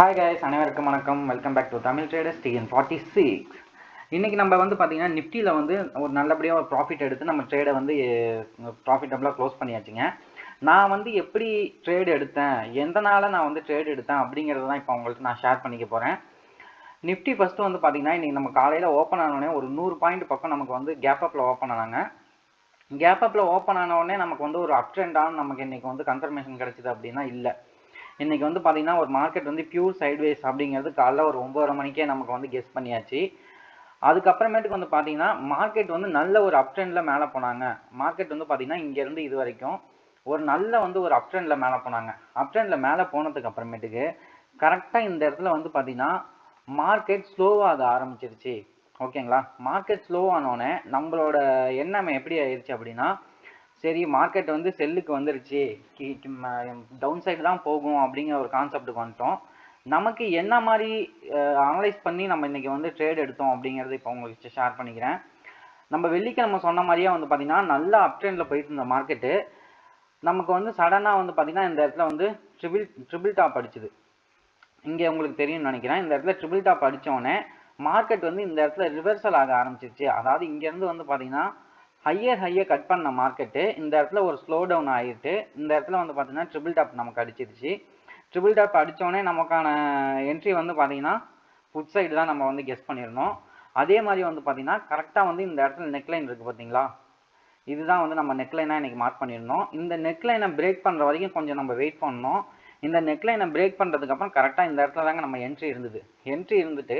Hi guys, அனைவருக்கும் வணக்கம். Welcome back to Tamil traders TN46. இன்றைக்கி நம்ம வந்து பார்த்திங்கன்னா நிஃப்டியில் வந்து ஒரு நல்லபடியாக ஒரு ப்ராஃபிட் எடுத்து நம்ம ட்ரேடை வந்து ப்ராஃபிட்டபுளாக க்ளோஸ் பண்ணியாச்சுங்க. நான் வந்து எப்படி ட்ரேடு எடுத்தேன், எந்தனால நான் வந்து ட்ரேடு எடுத்தேன் அப்படிங்கிறது தான் இப்போ உங்கள்கிட்ட நான் ஷேர் பண்ணிக்க போகிறேன். நிஃப்டி ஃபஸ்ட்டு வந்து பார்த்திங்கன்னா இன்றைக்கி நம்ம காலையில் ஓப்பன் ஆனோடனே ஒரு 100 பாயிண்ட் பக்கம் நமக்கு வந்து கேப் அப்பில் ஓப்பன் ஆனாங்க. கேப் அப்பில் ஓப்பன் ஆனோடனே நமக்கு வந்து ஒரு அப் ட்ரெண்ட் ஆன் நமக்கு இன்றைக்கி வந்து கன்ஃபர்மேஷன் கிடச்சிது அப்படின்னா இல்லை. இன்றைக்கி வந்து பார்த்திங்கன்னா ஒரு மார்க்கெட் வந்து பியூர் சைட்வேஸ் அப்படிங்கிறது காலைல ஒரு 9:30 மணிக்கே நமக்கு வந்து கெஸ் பண்ணியாச்சு. அதுக்கப்புறமேட்டுக்கு வந்து பார்த்திங்கன்னா மார்க்கெட் வந்து நல்ல ஒரு அப் ட்ரெண்டில் மேலே போனாங்க. மார்க்கெட் வந்து பார்த்திங்கன்னா இங்கேருந்து இது வரைக்கும் ஒரு நல்ல வந்து ஒரு அப் ட்ரெண்டில் மேலே போனாங்க. அப் ட்ரெண்டில் மேலே போனதுக்கு அப்புறமேட்டுக்கு கரெக்டாக இந்த இடத்துல வந்து பார்த்திங்கன்னா மார்க்கெட் ஸ்லோவாக ஆரம்பிச்சிருச்சு. ஓகேங்களா? மார்க்கெட் ஸ்லோவானோடனே நம்மளோட எண்ணம் எப்படி ஆயிடுச்சு அப்படின்னா, சரி மார்க்கெட் வந்து செல்லுக்கு வந்துருச்சு, டவுன் சைடு தான் போகும் அப்படிங்கிற ஒரு கான்செப்டுக்கு வந்துட்டோம். நமக்கு என்ன மாதிரி அனலைஸ் பண்ணி நம்ம இன்றைக்கி வந்து ட்ரேட் எடுத்தோம் அப்படிங்கிறது இப்போ உங்களுக்கு ஷேர் பண்ணிக்கிறேன். நம்ம வெள்ளிக்கிழமை சொன்ன மாதிரியே வந்து பார்த்திங்கன்னா நல்ல அப் ட்ரெண்டில் போயிட்டு இருந்த மார்க்கெட்டு நமக்கு வந்து சடனாக வந்து பார்த்திங்கன்னா இந்த இடத்துல வந்து ட்ரிபிள் டாப் அடிச்சுது. இங்கே உங்களுக்கு தெரியும்னு நினைக்கிறேன். இந்த இடத்துல ட்ரிபிள் டாப் அடித்தோடனே மார்க்கெட் வந்து இந்த இடத்துல ரிவர்சல் ஆக ஆரம்பிச்சிருச்சு. அதாவது இங்கேருந்து வந்து பார்த்திங்கன்னா ஹையை கட் பண்ண மார்க்கெட்டு இந்த இடத்துல ஒரு ஸ்லோ டவுன் ஆகிட்டு இந்த இடத்துல வந்து பார்த்தீங்கன்னா ட்ரிபிள் டாப் நமக்கு அடிச்சிருச்சு. ட்ரிபிள் டாப் அடித்தோடனே நமக்கான என்ட்ரி வந்து பார்த்தீங்கன்னா புட் சைடு தான் நம்ம வந்து கெஸ் பண்ணியிருந்தோம். அதே மாதிரி வந்து பார்த்தீங்கன்னா கரெக்டாக வந்து இந்த இடத்துல நெக்லைன் இருக்குது பார்த்தீங்களா, இதுதான் வந்து நம்ம நெக்லைனாக இன்றைக்கி மார்க் பண்ணியிருந்தோம். இந்த நெக்லைனை பிரேக் பண்ணுற வரைக்கும் கொஞ்சம் நம்ம வெயிட் பண்ணோம். இந்த நெக்லைனை பிரேக் பண்ணுறதுக்கப்புறம் கரெக்டாக இந்த இடத்துல தாங்க நம்ம என்ட்ரி இருந்துட்டு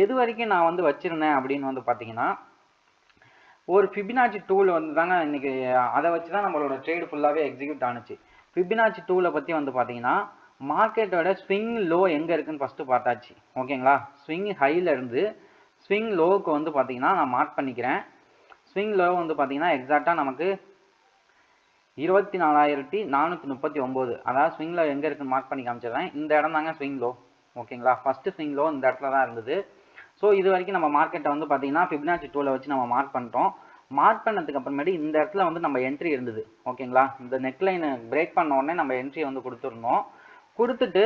எது வரைக்கும் நான் வந்து வச்சுருந்தேன் அப்படின்னு வந்து பார்த்தீங்கன்னா ஒரு ஃபிபினாச்சி டூல் வந்து தாங்க இன்றைக்கி அதை வச்சு தான் நம்மளோட ட்ரேடு ஃபுல்லாகவே எக்ஸிக்யூட் ஆணுச்சு. ஃபிபினாச்சி டூலை பற்றி வந்து பார்த்தீங்கன்னா மார்க்கெட்டோட ஸ்விங் லோ எங்கே இருக்குதுன்னு ஃபஸ்ட்டு பார்த்தாச்சு. ஓகேங்களா? ஸ்விங் ஹையிலேருந்து ஸ்விங் லோவுக்கு வந்து பார்த்தீங்கன்னா நான் மார்க் பண்ணிக்கிறேன். ஸ்விங் லோ வந்து பார்த்தீங்கன்னா எக்ஸாக்டாக நமக்கு 24,439. அதாவது ஸ்விங் லோ எங்கே இருக்குன்னு மார்க் பண்ணி காமிச்சிடுறேன். இந்த இடம் தாங்க ஸ்விங் லோ. ஓகேங்களா? ஃபஸ்ட்டு ஸ்விங் லோ இந்த இடத்துல தான் இருந்தது. ஸோ இது வரைக்கும் நம்ம மார்க்கெட்டை வந்து பார்த்தீங்கன்னா ஃபிபினாச்சி டூலை வச்சு நம்ம மார்க் பண்ணிட்டோம். மார்க் பண்ணதுக்கு அப்புறமேட்டு இந்த இடத்துல வந்து நம்ம என்ட்ரி இருந்தது. ஓகேங்களா? இந்த நெக்லைனை பிரேக் பண்ண உடனே நம்ம என்ட்ரி வந்து கொடுத்துருந்தோம். கொடுத்துட்டு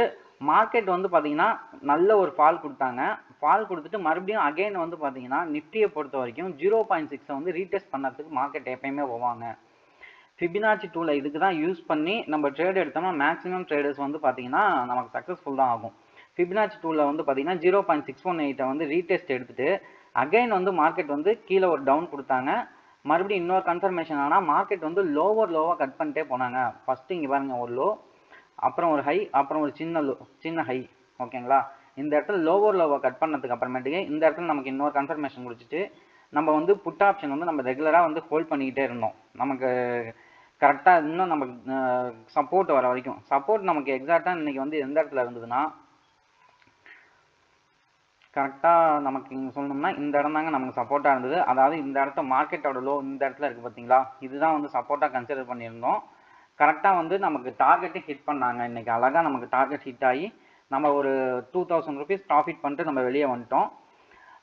மார்க்கெட் வந்து பார்த்தீங்கன்னா நல்ல ஒரு ஃபால் கொடுத்தாங்க. ஃபால் கொடுத்துட்டு மறுபடியும் அகைன் வந்து பார்த்தீங்கன்னா நிஃப்டியை பொறுத்த வரைக்கும் 0.6 வந்து ரீடெஸ்ட் பண்ணுறதுக்கு மார்க்கெட் எப்பயுமே போவாங்க. ஃபிபினாச்சி டூலை இதுக்கு தான் யூஸ் பண்ணி நம்ம ட்ரேட் எடுத்தோம்னா மேக்ஸிமம் ட்ரேடர்ஸ் வந்து பார்த்தீங்கன்னா நமக்கு சக்ஸஸ்ஃபுல் தான் ஆகும். ஃபிபினாச்சி டூலில் வந்து பார்த்தீங்கன்னா 0.618 வந்து ரீடெஸ்ட் எடுத்துகிட்டு அகைன் வந்து மார்க்கெட் வந்து கீழே ஒரு டவுன் கொடுத்தாங்க. மறுபடியும் இன்னொரு கன்ஃபர்மேஷன் ஆனால் மார்க்கெட் வந்து லோவாக கட் பண்ணிட்டே போனாங்க. ஃபஸ்ட்டு இங்கே பாருங்கள் ஒரு லோ, அப்புறம் ஒரு ஹை, அப்புறம் ஒரு சின்ன ஹை. ஓகேங்களா? இந்த இடத்துல லோவாக கட் பண்ணதுக்கு அப்புறமேட்டுக்கு இந்த இடத்துல நமக்கு இன்னொரு கன்ஃபர்மேஷன் கொடுத்துட்டு நம்ம வந்து புட் ஆப்ஷன் வந்து நம்ம ரெகுலராக வந்து ஹோல்ட் பண்ணிக்கிட்டே இருந்தோம். நமக்கு கரெக்டாக இன்னும் நமக்கு சப்போர்ட் வர வரைக்கும். சப்போர்ட் நமக்கு எக்ஸாக்டாக இன்றைக்கி வந்து எந்த இடத்துல இருந்ததுன்னா கரெக்டாக நமக்கு இங்கே சொல்லணும்னா இந்த இடம் தாங்க நமக்கு சப்போர்ட்டாக இருந்தது. அதாவது இந்த இடத்த மார்க்கெட்டோட லோ இந்த இடத்துல இருக்குது பார்த்தீங்களா, இதுதான் வந்து சப்போர்ட்டாக கன்சிடர் பண்ணியிருந்தோம். கரெக்டாக வந்து நமக்கு டார்கெட்டும் ஹிட் பண்ணாங்க. இன்றைக்கி அழகாக நமக்கு டார்கெட் ஹிட் ஆகி நம்ம ஒரு 2000 rupees ப்ராஃபிட் பண்ணிட்டு நம்ம வெளியே வந்துட்டோம்.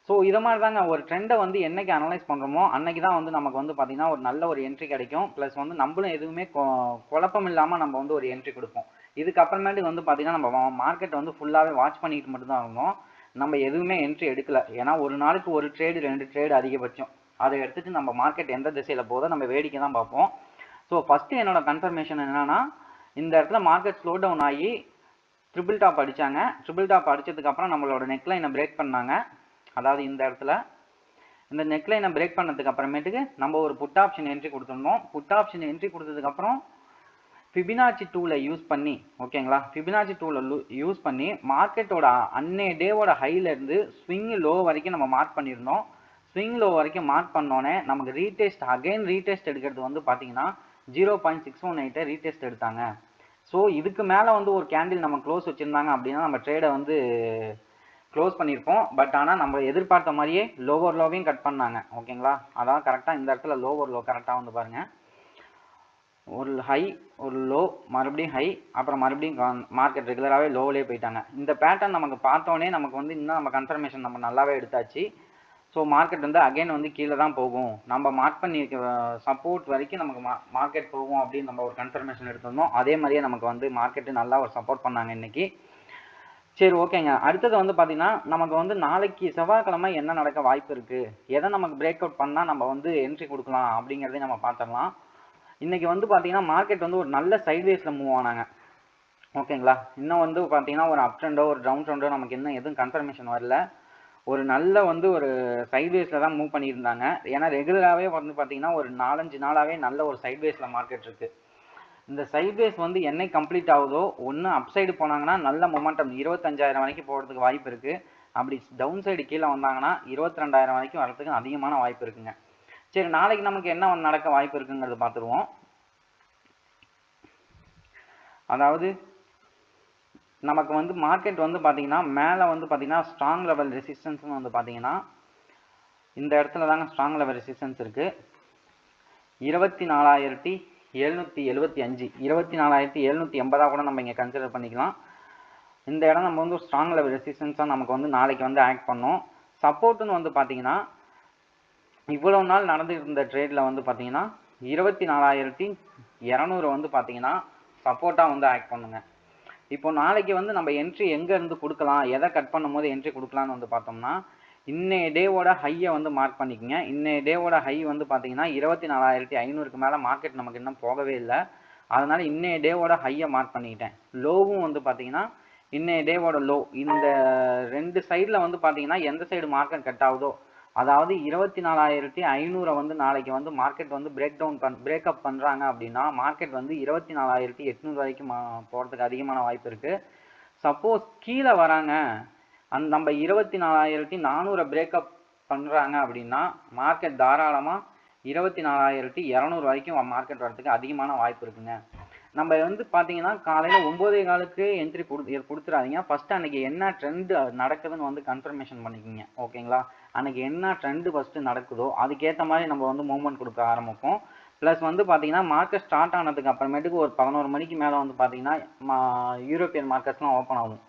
ஸோ இதை மாதிரி தாங்க ஒரு ட்ரெண்டை வந்து என்றைக்கு அனலைஸ் பண்ணுறோமோ அன்றைக்கி தான் வந்து நமக்கு வந்து பார்த்திங்கன்னா ஒரு நல்ல ஒரு என்ட்ரி கிடைக்கும். ப்ளஸ் வந்து நம்மளும் எதுவுமே குழப்பம் இல்லாமல் நம்ம வந்து ஒரு என்ட்ரி கொடுப்போம். இதுக்கப்புறமேட்டுக்கு வந்து பார்த்திங்கன்னா நம்ம மார்க்கெட்டை வந்து ஃபுல்லாகவே வாட்ச் பண்ணிட்டு மட்டும்தான் இருந்தோம். நம்ம எதுவுமே என்ட்ரி எடுக்கலை. ஏன்னா ஒரு நாளைக்கு ஒரு ட்ரேடு 2 ட்ரேடு அதிகபட்சம். அதை எடுத்துகிட்டு நம்ம மார்க்கெட் எந்த திசையில் போதோ நம்ம வேடிக்கை தான் பார்ப்போம். ஸோ ஃபஸ்ட்டு என்னோட கன்ஃபர்மேஷன் என்னென்னா இந்த இடத்துல மார்க்கெட் ஸ்லோ டவுன் ஆகி ட்ரிபிள் டாப் அடித்தாங்க. ட்ரிபிள் டாப் அடித்ததுக்கப்புறம் நம்மளோட நெக்லைனை பிரேக் பண்ணாங்க. அதாவது இந்த இடத்துல இந்த நெக்லைனை பிரேக் பண்ணதுக்கு அப்புறமேட்டுக்கு நம்ம ஒரு புட் ஆப்ஷன் என்ட்ரி கொடுத்துருந்தோம். புட் ஆப்ஷன் என்ட்ரி கொடுத்ததுக்கப்புறம் ஃபிபினாச்சி டூலை யூஸ் பண்ணி, ஓகேங்களா, ஃபிபினாச்சி டூலை யூஸ் பண்ணி மார்க்கெட்டோட அன்னைய டேவோட ஹைலேருந்து ஸ்விங் லோ வரைக்கும் நம்ம மார்க் பண்ணியிருந்தோம். ஸ்விங் லோ வரைக்கும் மார்க் பண்ணோன்னே நமக்கு ரீடெஸ்ட் எடுக்கிறது வந்து பார்த்தீங்கன்னா 0.618 ரீடெஸ்ட் எடுத்தாங்க. ஸோ இதுக்கு மேலே வந்து ஒரு கேண்டில் நம்ம க்ளோஸ் வச்சுருந்தாங்க அப்படின்னா நம்ம ட்ரேடை வந்து க்ளோஸ் பண்ணியிருப்போம். பட் ஆனால் நம்ம எதிர்பார்த்த மாதிரியே லோவர் லோவையும் கட் பண்ணாங்க. ஓகேங்களா? அதான் கரெக்டாக இந்த இடத்துல லோவர் லோ கரெக்டாக வந்து பாருங்கள், ஒரு ஹை ஒரு லோ மறுபடியும் ஹை, அப்புறம் மறுபடியும் மார்க்கெட் ரெகுலராகவே லோவிலே போயிட்டாங்க. இந்த பேட்டர்ன் நமக்கு பார்த்தோன்னே நமக்கு வந்து இன்னும் நம்ம கன்ஃபர்மேஷன் நம்ம நல்லாவே எடுத்தாச்சு. ஸோ மார்க்கெட் வந்து அகைன் வந்து கீழே தான் போகும், நம்ம மார்க் பண்ணியிருக்க சப்போர்ட் வரைக்கும் நமக்கு மார்க்கெட் போகும் அப்படின்னு நம்ம ஒரு கன்ஃபர்மேஷன் எடுத்திருந்தோம். அதே மாதிரியே நமக்கு வந்து மார்க்கெட்டு நல்லா ஒரு சப்போர்ட் பண்ணாங்க இன்றைக்கி. சரி ஓகேங்க. அடுத்தது வந்து பார்த்தீங்கன்னா, நமக்கு வந்து நாளைக்கு செவ்வாய்க்கிழமை என்ன நடக்க வாய்ப்பு இருக்கு? எத நமக்கு பிரேக் அவுட் பண்ணா நம்ம வந்து என்ட்ரி குடுக்கலாம் அப்படிங்கிறதையும் நம்ம பார்த்துரலாம். இன்னைக்கு வந்து பார்த்தீங்கன்னா, மார்க்கெட் வந்து ஒரு நல்ல சைட்வேஸ்ல மூவ் ஆனாங்க. ஓகேங்களா? இன்னும் வந்து பார்த்தீங்கன்னா, ஒரு அப் ட்ரெண்டோ, ஒரு டவுன் ட்ரெண்டோ நமக்கு இன்னும் எதுவும் கன்ஃபர்மேஷன் வரல. ஒரு நல்ல வந்து ஒரு சைட்வேஸ்ல தான் மூவ் பண்ணியிருந்தாங்க. ஏன்னா ரெகுலராவே வந்து பார்த்தீங்கன்னா, ஒரு 4, 5 நாளாவே நல்ல ஒரு சைட்வேஸ்ல மார்க்கெட் இருக்கு. இந்த சைட்வேஸ் வந்து என்னைக்கு கம்ப்ளீட் ஆகுதோ, ஒண்ணு அப் சைடு போனாங்கன்னா நல்ல மொமெண்டம் 25,000 வரைக்கும் போறதுக்கு வாய்ப்பு இருக்கு. அப்படி டவுன் சைடு கீழ வந்தாங்கன்னா 22,000 வரைக்கும் வரதுக்கு அதிகமான வாய்ப்பு இருக்குங்க. சரி நாளைக்கு நமக்கு என்ன நடக்க வாய்ப்பு இருக்குங்கிறத பார்த்துருவோம். அதாவது நமக்கு வந்து மார்க்கெட் வந்து பார்த்தீங்கன்னா, மேல வந்து பார்த்தீங்கன்னா ஸ்ட்ராங் லெவல் ரெசிஸ்டன்ஸ்னு வந்து பார்த்தீங்கன்னா, இந்த இடத்துல தாங்க ஸ்ட்ராங் லெவல் ரெசிஸ்டன்ஸ் இருக்கு. 24,775 24,780 கூட நம்ம இங்க கன்சிடர் பண்ணிக்கலாம். இந்த இடம் நம்ம வந்து ஸ்ட்ராங் லெவல் ரெசிஸ்டன்ஸா நமக்கு வந்து நாளைக்கு வந்து ஆக்ட் பண்ணும். சப்போர்ட்னு வந்து பாத்தீங்கன்னா, இவ்வளவு நாள் நடந்துட்டு இருந்த ட்ரேட்ல வந்து பாத்தீங்கன்னா 24,200 வந்து பாத்தீங்கன்னா சப்போர்ட்டா வந்து ஆக்ட் பண்ணுங்க. இப்போ நாளைக்கு வந்து நம்ம என்ட்ரி எங்க இருந்து கொடுக்கலாம், எதை கட் பண்ணும்போது என்ட்ரி கொடுக்கலாம்னு வந்து பார்த்தோம்னா, இன்னைய டேவோட ஹையை வந்து மார்க் பண்ணிக்கங்க. இன்னைய டேவோட ஹை வந்து பார்த்தீங்கன்னா 24,500க்கு மேலே மார்க்கெட் நமக்கு இன்னும் போகவே இல்லை. அதனால இன்னைய டேவோட ஹையை மார்க் பண்ணிக்கிட்டேன். லோவும் வந்து பார்த்தீங்கன்னா இன்னைய டேவோட லோ இந்த 2 சைடில் வந்து பார்த்தீங்கன்னா எந்த சைடு மார்க்கெட் கட் ஆகுதோ, அதாவது 24,500 வந்து நாளைக்கு வந்து மார்க்கெட் வந்து பிரேக்அப் பண்றாங்க அப்படின்னா மார்க்கெட் வந்து 24,800 வரைக்கும் போறதுக்கு அதிகமான வாய்ப்பு இருக்கு. சப்போஸ் கீழே வராங்க நம்ம 24,400 பிரேக்அப் பண்றாங்க அப்படின்னா மார்க்கெட் தாராளமா 24,200 வரைக்கும் மார்க்கெட் வரதுக்கு அதிகமான வாய்ப்பு இருக்குங்க. நம்ம வந்து பாத்தீங்கன்னா காலையில 9:15க்கு என்ட்ரி கொடுத்துறாதீங்க. ஃபர்ஸ்ட் அன்னைக்கு என்ன ட்ரெண்ட் நடக்குதுன்னு வந்து கன்ஃபர்மேஷன் பண்ணிக்கோங்க. ஓகேங்களா? அன்னைக்கு என்ன ட்ரெண்ட் ஃபர்ஸ்ட் நடக்குதோ அதுக்கேற்ற மாதிரி நம்ம வந்து மூவ்மெண்ட் கொடுக்க ஆரம்பிப்போம். ப்ளஸ் வந்து பார்த்தீங்கன்னா மார்க்கெட் ஸ்டார்ட் ஆனதுக்கு அப்புறமேட்டுக்கு ஒரு 11 மணிக்கு மேலே வந்து பார்த்தீங்கன்னா யூரோப்பியன் மார்க்கெட்ஸ்லாம் ஓப்பன் ஆகும்.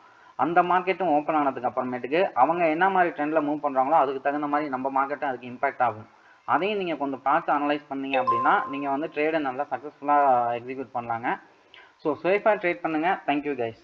அந்த மார்க்கெட்டும் ஓப்பன் ஆனதுக்கு அப்புறமேட்டுக்கு அவங்க என்ன மாதிரி ட்ரெண்டில் மூவ் பண்ணுறாங்களோ அதுக்கு தகுந்த மாதிரி நம்ம மார்க்கெட்டும் அதுக்கு இம்பாக்ட் ஆகும். அதையும் நீங்கள் கொஞ்சம் பார்த்து அனலைஸ் பண்ணீங்க அப்படின்னா நீங்கள் வந்து ட்ரேடை நல்லா சக்ஸஸ்ஃபுல்லாக எக்ஸிக்யூட் பண்ணலாங்க. ஸோ சேஃபாக ட்ரேட் பண்ணுங்கள். Thank you guys.